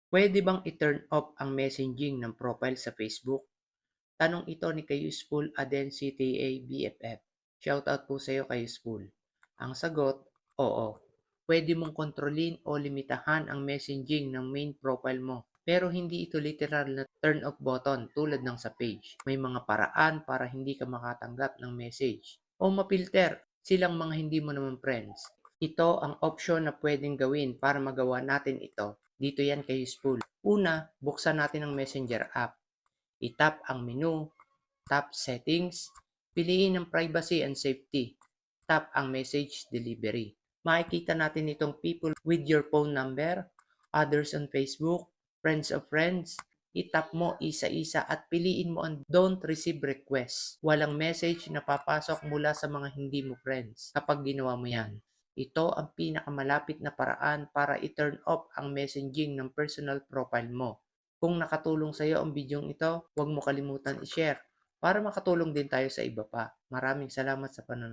Pwede bang i-turn off ang messaging ng profile sa Facebook? Tanong ito ni Kayusful Aden CTA BFF. Shoutout po sa iyo Kayusful. Ang sagot, oo. Pwede mong kontrolin o limitahan ang messaging ng main profile mo. Pero hindi ito literal na turn off button tulad ng sa page. May mga paraan para hindi ka makatanggap ng message. O mapilter silang mga hindi mo naman friends. Ito ang option na pwedeng gawin para magawa natin ito. Dito yan kay Useful. Una, buksan natin ang Messenger app. I-tap ang menu, tap Settings, piliin ang Privacy and Safety, tap ang Message Delivery. Makikita natin itong people with your phone number, others on Facebook, friends of friends. I-tap mo isa-isa at piliin mo ang don't receive request. Walang message na papasok mula sa mga hindi mo friends kapag ginawa mo yan. Ito ang pinakamalapit na paraan para i-turn off ang messaging ng personal profile mo. Kung nakatulong sa iyo ang bidyong ito, huwag mo kalimutan i-share para makatulong din tayo sa iba pa. Maraming salamat sa panonood.